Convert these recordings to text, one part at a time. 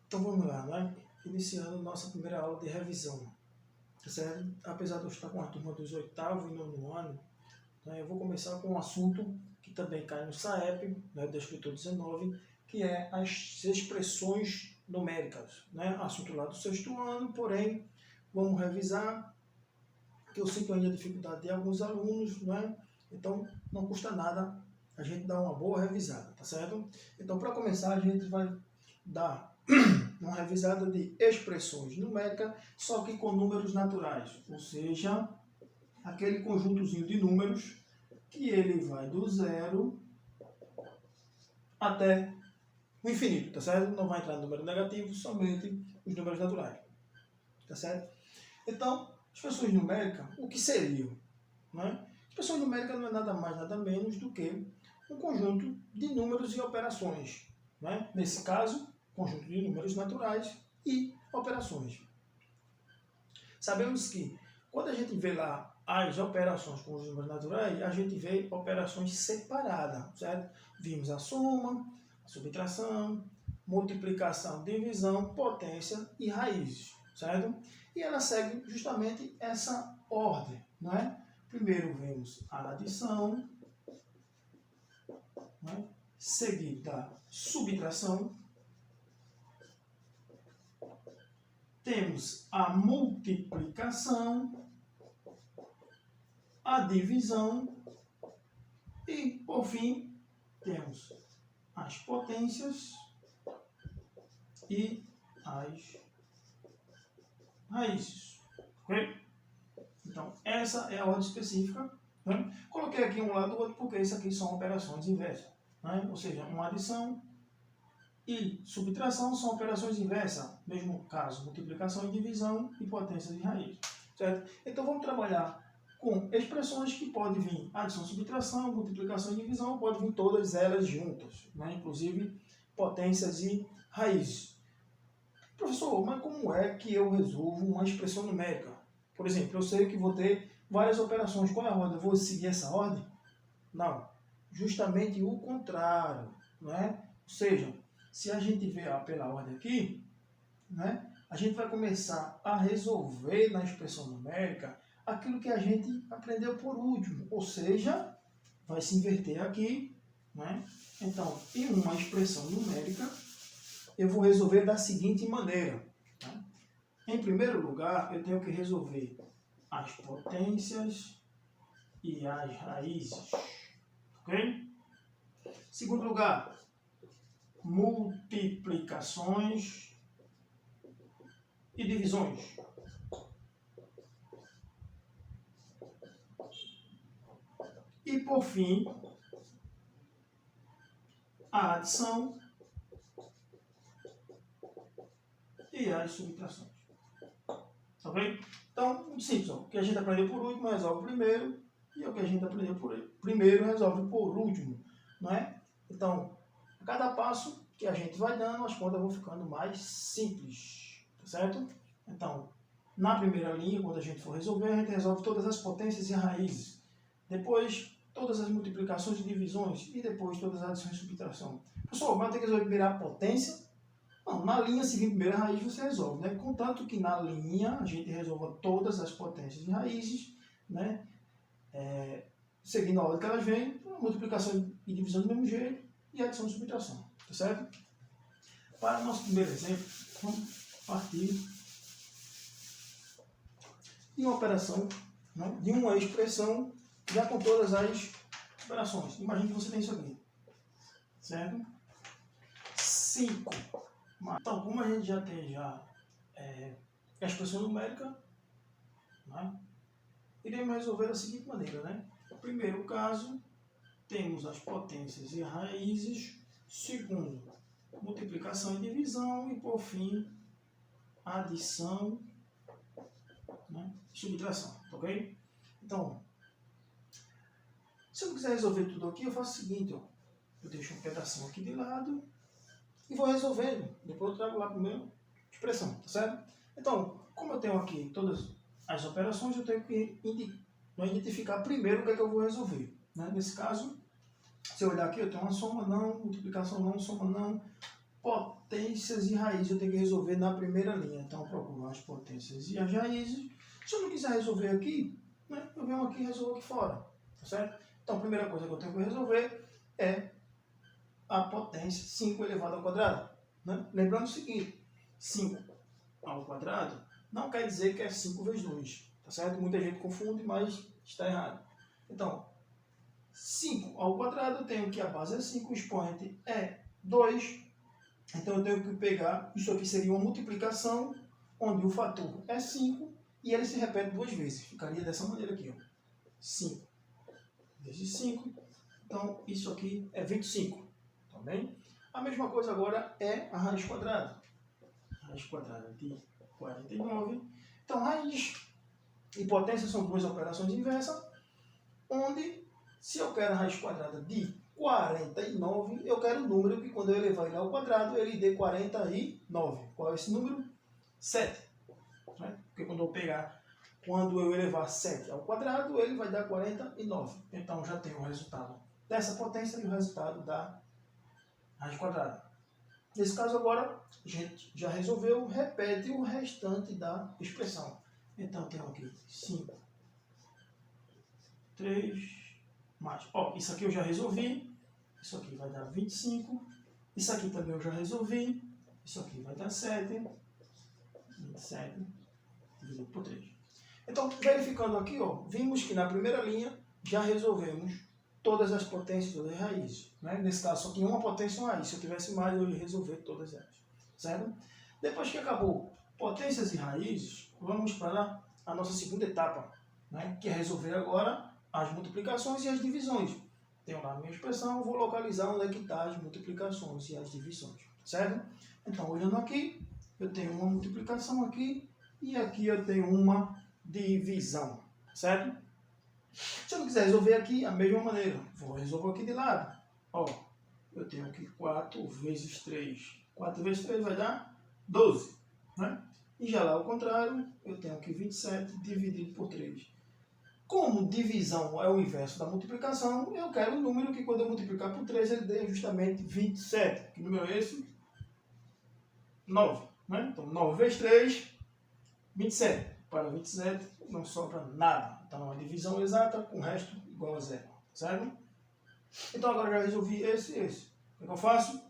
Então vamos lá, né? Iniciando nossa primeira aula de revisão, tá certo? Apesar de eu estar com a turma dos 8º e 9º ano, né, eu vou começar com um assunto que também cai no SAEP, né, do escritor 19, que é as expressões numéricas, né? Assunto lá do 6º ano, porém, vamos revisar, que eu sinto ainda a dificuldade de alguns alunos, né? Então não custa nada a gente dar uma boa revisada, tá certo? Então, para começar, a gente vai dar uma revisada de expressões numéricas, só que com números naturais, ou seja, aquele conjuntozinho de números que ele vai do 0 até o infinito, tá certo? Não vai entrar no número negativo, somente os números naturais, tá certo? Então, expressões numéricas, o que seriam? Né? Expressões numéricas não é nada mais, nada menos do que um conjunto de números e operações. Né? Nesse caso, conjunto de números naturais e operações. Sabemos que quando a gente vê lá as operações com os números naturais, a gente vê operações separadas, certo? Vimos a soma, a subtração, multiplicação, divisão, potência e raízes, certo? E ela segue justamente essa ordem, não é? Primeiro vemos a adição, né? Seguido da subtração, temos a multiplicação, a divisão e, por fim, temos as potências e as raízes. Ok? Então, essa é a ordem específica. Né? Coloquei aqui um lado do outro porque isso aqui são operações inversas. Né? Ou seja, uma adição e subtração são operações inversas. Mesmo caso, multiplicação e divisão e potências e raiz. Certo? Então, vamos trabalhar com expressões que podem vir adição, subtração, multiplicação e divisão, podem vir todas elas juntas, né? Inclusive potências e raízes. Professor, mas como é que eu resolvo uma expressão numérica? Por exemplo, eu sei que vou ter várias operações. Qual é a ordem? Eu vou seguir essa ordem? Não. Justamente o contrário, né? Ou seja, se a gente vê pela ordem aqui, né, a gente vai começar a resolver na expressão numérica aquilo que a gente aprendeu por último, ou seja, vai se inverter aqui, né? Então, em uma expressão numérica, eu vou resolver da seguinte maneira. Né? Em primeiro lugar, eu tenho que resolver as potências e as raízes, ok? Segundo lugar, multiplicações e divisões. E, por fim, a adição e as subtrações. Ok? Então, muito simples. O que a gente aprendeu por último resolve primeiro, e o que a gente aprendeu por primeiro resolve por último. Não é? Então, a cada passo que a gente vai dando, as contas vão ficando mais simples. Tá certo? Então, na primeira linha, quando a gente for resolver, a gente resolve todas as potências e raízes. Depois, todas as multiplicações e divisões. E depois, todas as adições e subtração. Pessoal, vai ter que resolver primeiro a potência. Não, na linha seguinte, primeira raiz, você resolve. Né? Contanto que na linha a gente resolva todas as potências e raízes, né? Seguindo a ordem que elas vêm, multiplicação e divisão do mesmo jeito, e adição e subtração. Tá certo? Para o nosso primeiro exemplo, vamos partir de uma operação, né, de uma expressão já com todas as operações. Imagine que você tem isso aqui. Certo? 5. Então, como a gente já tem a expressão numérica, né, iremos resolver da seguinte maneira. Né? No primeiro caso, temos as potências e raízes. Segundo, multiplicação e divisão. E, por fim, adição, né, e subtração. Ok? Então, se eu quiser resolver tudo aqui, eu faço o seguinte. Ó, eu deixo um pedacinho aqui de lado e vou resolvendo. Depois eu trago lá para a minha expressão, tá certo? Então, como eu tenho aqui todas as operações, eu tenho que identificar primeiro o que é que eu vou resolver. Né? Nesse caso, se eu olhar aqui, eu tenho uma soma não, multiplicação não, soma não, potência potências e raízes eu tenho que resolver na primeira linha. Então, eu procuro as potências e as raízes. Se eu não quiser resolver aqui, né, eu venho aqui e resolvo aqui fora. Tá certo? Então, a primeira coisa que eu tenho que resolver é a potência 5 elevado ao quadrado. Né? Lembrando o seguinte, 5 ao quadrado não quer dizer que é 5 vezes 2. Tá certo? Muita gente confunde, mas está errado. Então, 5 ao quadrado, eu tenho que a base é 5, o expoente é 2. Então, eu tenho que pegar, isso aqui seria uma multiplicação, onde o fator é 5 e ele se repete duas vezes. Ficaria dessa maneira aqui, ó. 5 vezes 5. Então, isso aqui é 25. Tá bem? A mesma coisa agora é a raiz quadrada. Raiz quadrada de 49. Então, raiz e potência são duas operações inversas, onde, se eu quero a raiz quadrada de 49, eu quero o número que, quando eu elevar ele ao quadrado, ele dê 49. Qual é esse número? 7. Né? Porque quando eu elevar 7 ao quadrado, ele vai dar 49. Então, já tenho o resultado dessa potência e o resultado da raiz quadrada. Nesse caso agora, a gente já resolveu, repete o restante da expressão. Então, tenho aqui 5, 3, mais. Ó, isso aqui eu já resolvi. Isso aqui vai dar 25. Isso aqui também eu já resolvi. Isso aqui vai dar 7. 27 dividido por 3. Então, verificando aqui, ó, vimos que na primeira linha já resolvemos todas as potências, todas as raízes. Né? Nesse caso, só tinha uma potência e uma raiz. Se eu tivesse mais, eu ia resolver todas elas. Certo? Depois que acabou potências e raízes, vamos para a nossa segunda etapa, né? Que é resolver agora as multiplicações e as divisões. Tenho lá a minha expressão, vou localizar onde é que está as multiplicações e as divisões. Certo? Então, olhando aqui, eu tenho uma multiplicação aqui e aqui eu tenho uma divisão. Certo? Se eu não quiser resolver aqui, a mesma maneira, vou resolver aqui de lado. Ó, eu tenho aqui 4 vezes 3. 4 vezes 3 vai dar 12. Né? E já lá ao contrário, eu tenho aqui 27 dividido por 3. Como divisão é o inverso da multiplicação, eu quero um número que, quando eu multiplicar por 3, ele dê justamente 27. Que número é esse? 9. Né? Então, 9 vezes 3, 27. Para 27 não sobra nada. Então, uma divisão exata com o resto igual a zero. Certo? Então, agora já resolvi esse e esse. O que eu faço?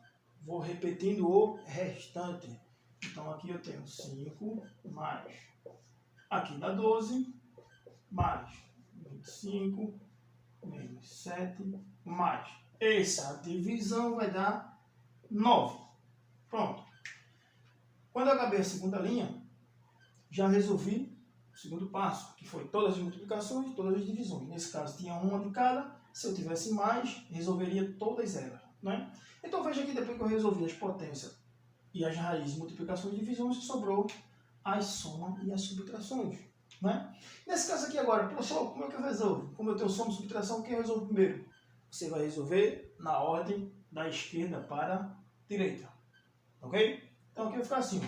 Vou repetindo o restante. Então, aqui eu tenho 5 mais. Aqui dá 12 mais 25 menos 7 mais. Essa divisão vai dar 9. Pronto. Quando eu acabei a segunda linha, já resolvi o segundo passo, que foi todas as multiplicações e todas as divisões. Nesse caso, tinha uma de cada. Se eu tivesse mais, resolveria todas elas. Né? Então, veja que depois que eu resolvi as potências e as raízes, multiplicações e divisões, sobrou as somas e as subtrações. Né? Nesse caso aqui agora, professor, como é que eu resolvo? Como eu tenho soma e subtração, quem resolve primeiro? Você vai resolver na ordem da esquerda para a direita. Ok? Então aqui vai ficar assim.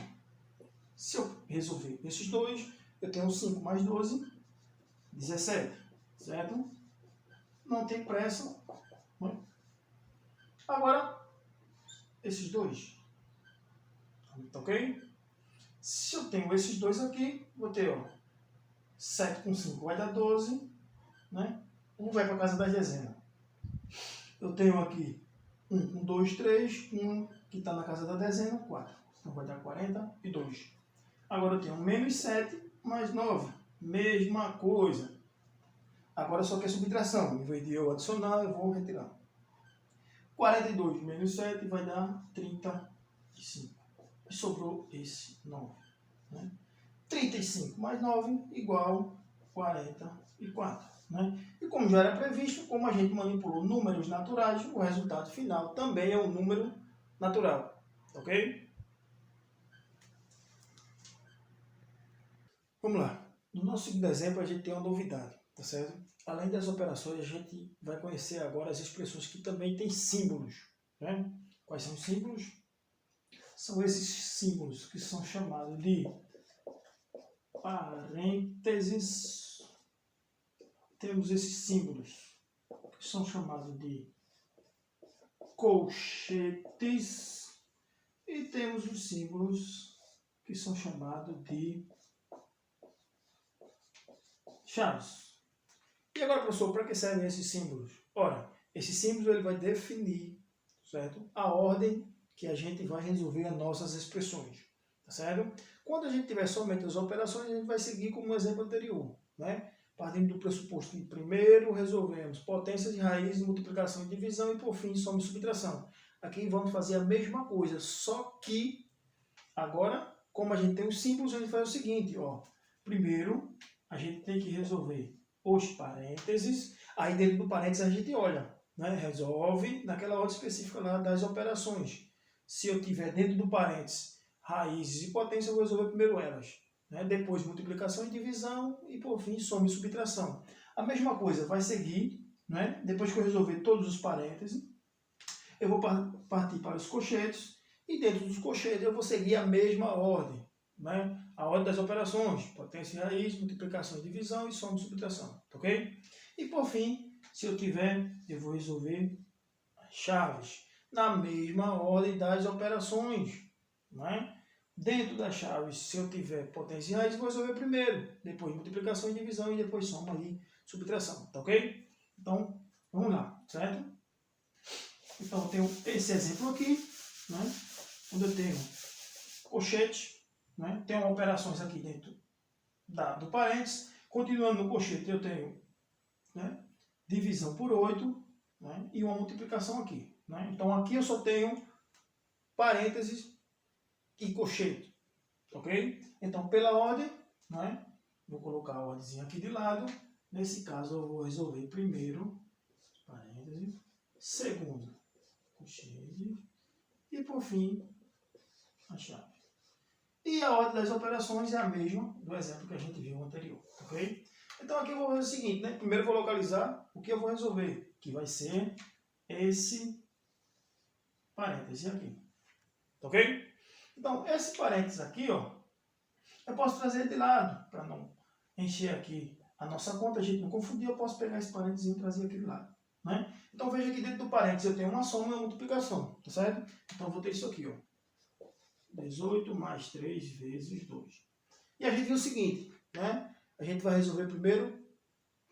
Se eu resolver esses dois, eu tenho 5 mais 12, 17. Certo? Não tem pressa. Né? Agora, esses dois. Ok? Se eu tenho esses dois aqui, vou ter, ó, 7 com 5 vai dar 12. Né? Um vai para a casa das dezenas. Eu tenho aqui 1 com 2, 3. Um que está na casa da dezena, 4. Então vai dar 42. Agora eu tenho menos 7 mais 9. Mesma coisa. Agora só que é subtração. Em vez de eu adicionar, eu vou retirar. 42 menos 7 vai dar 35. E sobrou esse 9. Né? 35 mais 9 igual 44. Né? E como já era previsto, como a gente manipulou números naturais, o resultado final também é um número natural. Ok? Vamos lá. No nosso segundo exemplo, a gente tem uma novidade. Tá certo? Além das operações, a gente vai conhecer agora as expressões que também têm símbolos. Né? Quais são os símbolos? São esses símbolos que são chamados de parênteses. Temos esses símbolos que são chamados de colchetes e temos os símbolos que são chamados de chaves. E agora, professor, para que servem esses símbolos? Ora, esse símbolo ele vai definir, certo? A ordem que a gente vai resolver as nossas expressões, tá certo? Quando a gente tiver somente as operações, a gente vai seguir como no exemplo anterior, né? Partindo do pressuposto que primeiro resolvemos potências e raízes, multiplicação e divisão, e por fim soma e subtração. Aqui vamos fazer a mesma coisa, só que agora, como a gente tem os símbolos, a gente faz o seguinte, ó. Primeiro, a gente tem que resolver os parênteses, aí dentro do parênteses a gente olha, né? Resolve naquela ordem específica lá das operações. Se eu tiver dentro do parênteses raízes e potência, eu vou resolver primeiro elas. Né? Depois multiplicação e divisão e por fim soma e subtração. A mesma coisa vai seguir, né? Depois que eu resolver todos os parênteses, eu vou partir para os colchetes e dentro dos colchetes eu vou seguir a mesma ordem. Né? A ordem das operações, potência e raiz, multiplicação e divisão e soma e subtração. Ok? E por fim, se eu tiver, eu vou resolver as chaves na mesma ordem das operações. Né? Dentro das chaves, se eu tiver potência e raiz, vou resolver primeiro, depois multiplicação e divisão e depois soma e subtração. Tá ok? Então, vamos lá, certo? Então, eu tenho esse exemplo aqui, né? Onde eu tenho colchete, né? Tenho operações aqui dentro do parênteses. Continuando no colchete, eu tenho, né, divisão por 8, né, e uma multiplicação aqui. Né? Então, aqui eu só tenho parênteses e colchete. Ok? Então, pela ordem, né, vou colocar a ordem aqui de lado. Nesse caso, eu vou resolver primeiro parênteses, segundo colchete e, por fim, a chave. E a ordem das operações é a mesma do exemplo que a gente viu anterior. Ok? Então, aqui eu vou fazer o seguinte, né? Primeiro eu vou localizar o que eu vou resolver, que vai ser esse parêntese aqui. Ok? Então, esse parêntese aqui, ó, eu posso trazer de lado, para não encher aqui a nossa conta, a gente não confundir, eu posso pegar esse parêntese e trazer aqui de lado. Né? Então, veja que dentro do parêntese eu tenho uma soma e uma multiplicação, tá certo? Então, eu vou ter isso aqui, ó. 18 mais 3 vezes 2. E a gente viu o seguinte, né? A gente vai resolver primeiro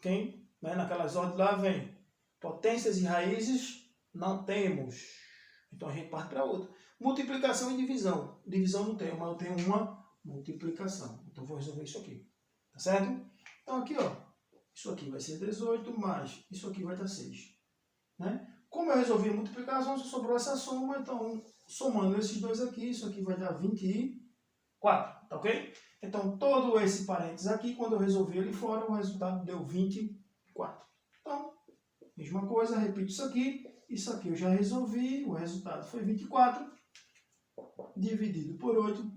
quem, né? Naquelas ordens lá vem potências e raízes, não temos. Então a gente parte para outra. Multiplicação e divisão. Divisão não tenho, mas eu tenho uma multiplicação. Então eu vou resolver isso aqui. Tá certo? Então aqui, ó, isso aqui vai ser 18 mais isso aqui vai dar 6. Né? Como eu resolvi a multiplicação, só sobrou essa soma, então somando esses dois aqui, isso aqui vai dar 24, tá ok? Então, todo esse parênteses aqui, quando eu resolvi ele fora, o resultado deu 24. Então, mesma coisa, repito isso aqui eu já resolvi, o resultado foi 24, dividido por 8,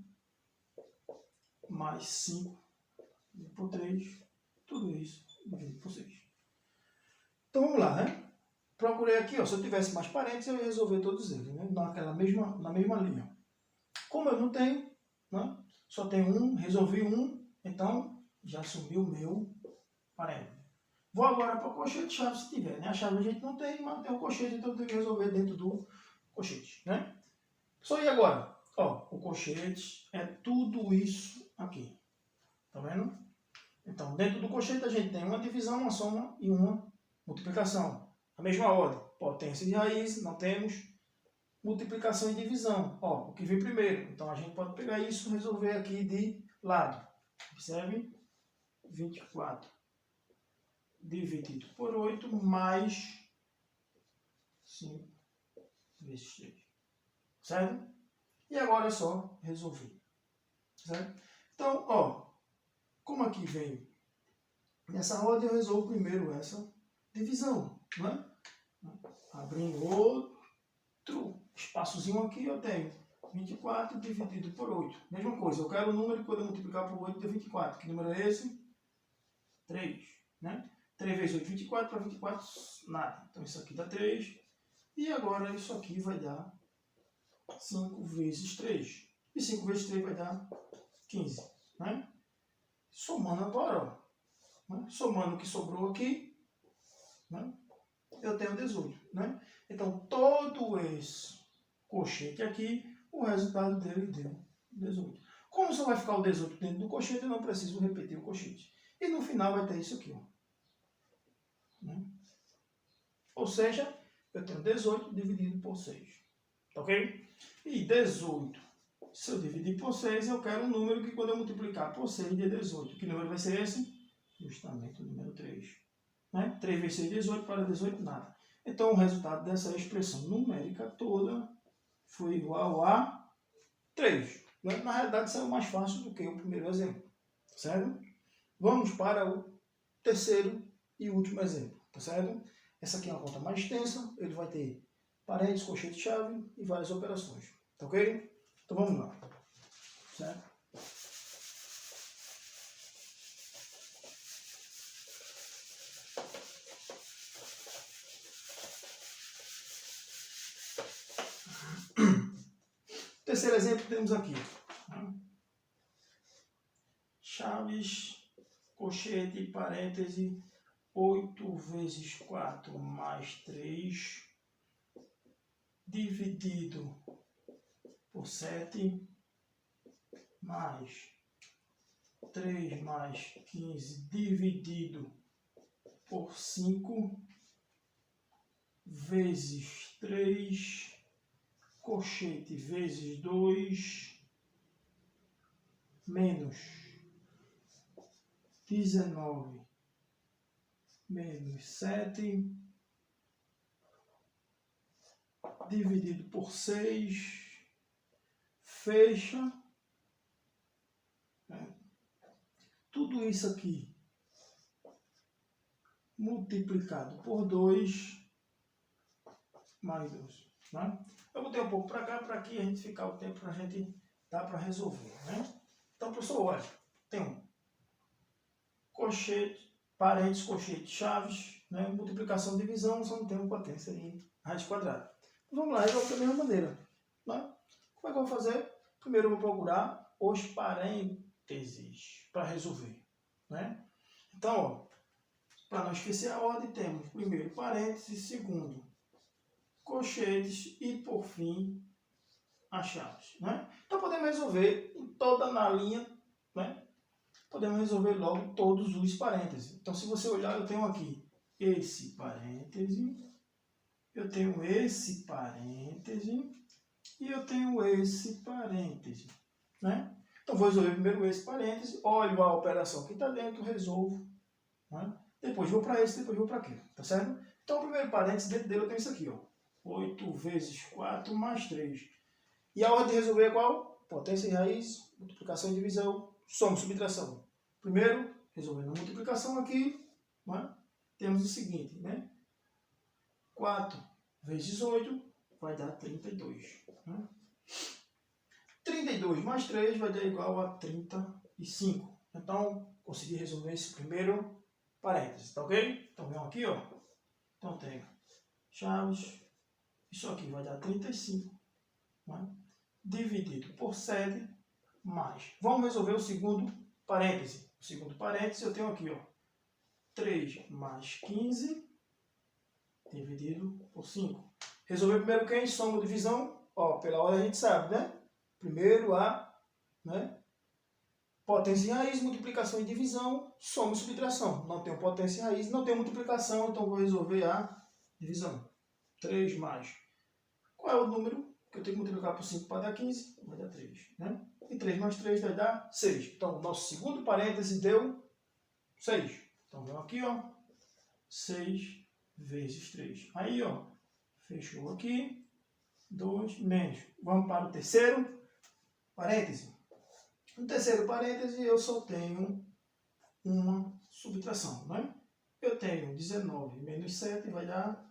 mais 5, dividido por 3, tudo isso dividido por 6. Então, vamos lá, né? Procurei aqui, ó, se eu tivesse mais parênteses, eu ia resolver todos eles, né? Na mesma linha. Como eu não tenho, né? Só tenho um, resolvi um, então já sumiu o meu parêntese. Vou agora para o colchete de chave se tiver, né? A chave a gente não tem, mas tem o colchete, então eu tenho que resolver dentro do colchete, né? Só ir agora, ó, o colchete é tudo isso aqui, tá vendo? Então, dentro do colchete a gente tem uma divisão, uma soma e uma multiplicação. A mesma ordem, potência e raiz, não temos. Multiplicação e divisão, ó, o que vem primeiro. Então, a gente pode pegar isso e resolver aqui de lado. Observe, 24 dividido por 8, mais 5 vezes 3. Certo? E agora é só resolver. Certo? Então, ó, como aqui vem nessa ordem, eu resolvo primeiro essa divisão, né? Abrindo outro espaçozinho aqui, eu tenho 24 dividido por 8. Mesma coisa, eu quero o número que poder multiplicar por 8 de 24. Que número é esse? 3. Né? 3 vezes 8, 24. Para 24, nada. Então isso aqui dá 3. E agora isso aqui vai dar 5 vezes 3. E 5 vezes 3 vai dar 15. Né? Somando agora, ó, né? Somando o que sobrou aqui, né? Eu tenho 18. Né? Então todo esse colchete aqui o resultado dele deu 18. Como só vai ficar o 18 dentro do colchete, eu não preciso repetir o colchete. E no final vai ter isso aqui, ó. Ou seja, eu tenho 18 dividido por 6. Ok? E 18, se eu dividir por 6, eu quero um número que quando eu multiplicar por 6 dê 18. Que número vai ser esse? Justamente o número 3. Né? 3 vezes 6, 18, para 18, nada. Então, o resultado dessa expressão numérica toda foi igual a 3. Na realidade, saiu mais fácil do que o primeiro exemplo. Certo? Vamos para o terceiro e último exemplo. Tá certo? Essa aqui é uma conta mais extensa. Ele vai ter parênteses, colchete-chave e várias operações. Tá ok? Então, vamos lá. Certo? Terceiro exemplo temos aqui. Chaves, colchete, parêntese, 8 vezes 4 mais 3, dividido por 7, mais 3 mais 15, dividido por 5, vezes 3, colchete vezes 2, menos 19 menos 7, dividido por 6, fecha. Tudo isso aqui multiplicado por 2 mais 2. Né? Eu botei um pouco para cá, para aqui a gente ficar o tempo para a gente dar para resolver. Né? Então, professor, olha, tem um colchete, parênteses, colchete, chaves, né? Multiplicação, divisão, só não tem uma potência de raiz quadrada. Então, vamos lá, resolver da mesma maneira. Né? Como é que eu vou fazer? Primeiro eu vou procurar os parênteses para resolver. Né? Então, para não esquecer a ordem, temos primeiro parênteses, segundo colchetes e, por fim, as chaves. Né? Então, podemos resolver toda na linha, né? Podemos resolver logo todos os parênteses. Então, se você olhar, eu tenho aqui esse parêntese, eu tenho esse parêntese e eu tenho esse parêntese. Né? Então, vou resolver primeiro esse parêntese, olho a operação que está dentro, resolvo. Né? Depois vou para esse, depois vou para aquele. Tá certo? Então, o primeiro parêntese, dentro dele eu tenho isso aqui, ó. 8 vezes 4 mais 3. E a ordem de resolver é qual? Potência e raiz, multiplicação e divisão, soma e subtração. Primeiro, resolvendo a multiplicação aqui, né? Temos o seguinte, né? 4 vezes 8 vai dar 32. Né? 32 mais 3 vai dar igual a 35. Então, consegui resolver esse primeiro parênteses, tá ok? Então, vem aqui, ó. Então, tenho chaves, isso aqui vai dar 35, né? Dividido por 7, mais. Vamos resolver o segundo parêntese. O segundo parêntese eu tenho aqui, ó. 3 mais 15, dividido por 5. Resolver primeiro quem? Soma ou divisão? Ó, pela ordem a gente sabe, né? Primeiro a, né? Potência e raiz, multiplicação e divisão, soma e subtração. Não tenho potência e raiz, não tenho multiplicação, então vou resolver a divisão. 3 mais. Qual é o número que eu tenho que multiplicar por 5 para dar 15? Vai dar 3, né? E 3 mais 3 vai dar 6. Então, o nosso segundo parêntese deu 6. Então, vem aqui, ó. 6 vezes 3. Aí, ó. Fechou aqui. 2 menos. Vamos para o terceiro parêntese. No terceiro parêntese, eu só tenho uma subtração, né? Eu tenho 19 menos 7 vai dar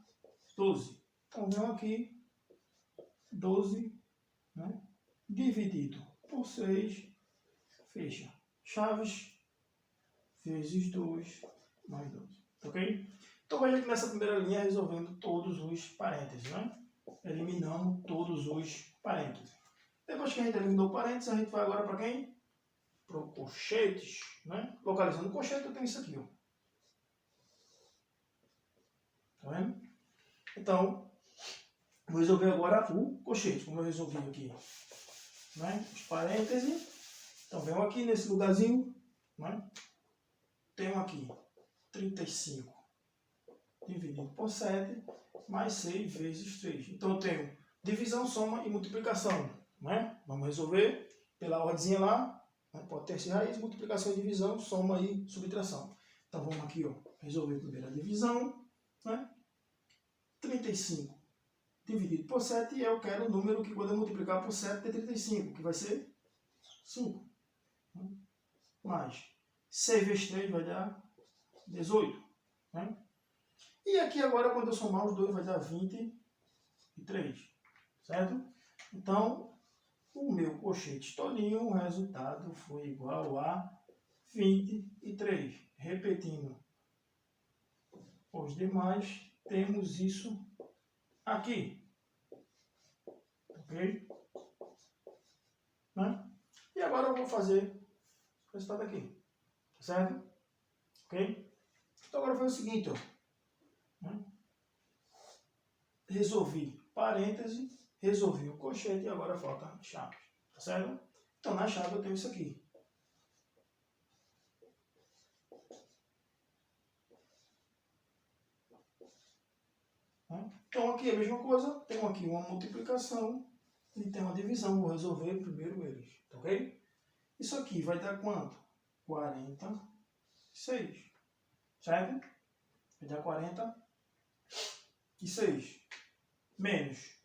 12. Então, venho aqui. 12, né? Dividido por 6, fecha. Chaves vezes 2 mais 12. Ok? Então veja que nessa primeira linha resolvendo todos os parênteses, né? Eliminando todos os parênteses. Depois que a gente eliminou parênteses, a gente vai agora para quem? Para o colchetes, né? Localizando o colchete, eu tenho isso aqui, ó. Tá vendo? Então, vou resolver agora o colchete, como eu resolvi aqui né? Os parênteses. Então, venho aqui nesse lugarzinho, né? Tenho aqui 35 dividido por 7, mais 6 vezes 3. Então, eu tenho divisão, soma e multiplicação, né? Vamos resolver pela ordem lá, né? Potência e raiz, multiplicação e divisão, soma e subtração. Então, vamos aqui, ó, resolver primeiro a divisão, né? 35 dividido por 7, eu quero o número que quando eu multiplicar por 7 dê 35, que vai ser 5. Mais 6 vezes 3 vai dar 18. Né? E aqui agora, quando eu somar os dois, vai dar 23. Certo? Então, o meu cochete todinho, o resultado foi igual a 23. Repetindo os demais, temos isso aqui. Ok? Né? E agora eu vou fazer o resultado aqui. Certo? Ok? Então agora foi o seguinte, ó. Né? Resolvi parêntese, resolvi o cochete e agora falta a chave. Tá certo? Então na chave eu tenho isso aqui. Então aqui é a mesma coisa, tenho aqui uma multiplicação e tem uma divisão, vou resolver primeiro eles, tá ok? Isso aqui vai dar quanto? 46, certo? Vai dar 46, menos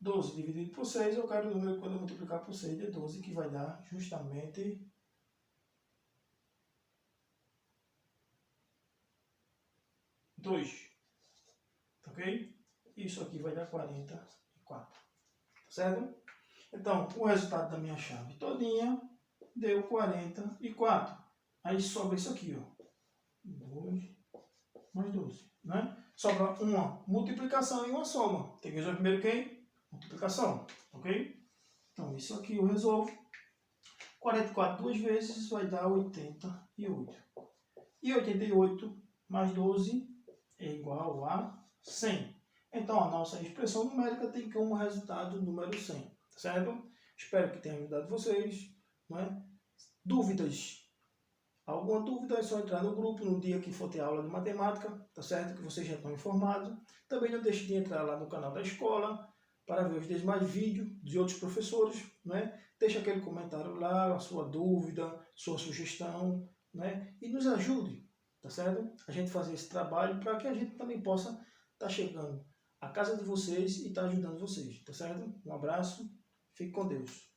12 dividido por 6, eu quero o número quando eu multiplicar por 6 de 12, que vai dar justamente 2. Ok? Isso aqui vai dar 44. Certo? Então, o resultado da minha chave todinha deu 44. Aí sobra isso aqui, ó. 2 mais 12. Né? Sobra uma multiplicação e uma soma. Tem que resolver primeiro quem? Multiplicação. Ok? Então, isso aqui eu resolvo. 44 duas vezes vai dar 88. E 88 mais 12 é igual a 100. Então, a nossa expressão numérica tem como resultado o número 100, certo? Espero que tenha ajudado vocês. Né? Dúvidas? Alguma dúvida é só entrar no grupo no dia que for ter aula de matemática, tá certo? Que vocês já estão informados. Também não deixe de entrar lá no canal da escola para ver os demais vídeos de outros professores. Né? Deixe aquele comentário lá, a sua dúvida, sua sugestão, né? E nos ajude, tá certo? A gente fazer esse trabalho para que a gente também possa estar chegando à casa de vocês e estar ajudando vocês, tá certo? Um abraço, fique com Deus.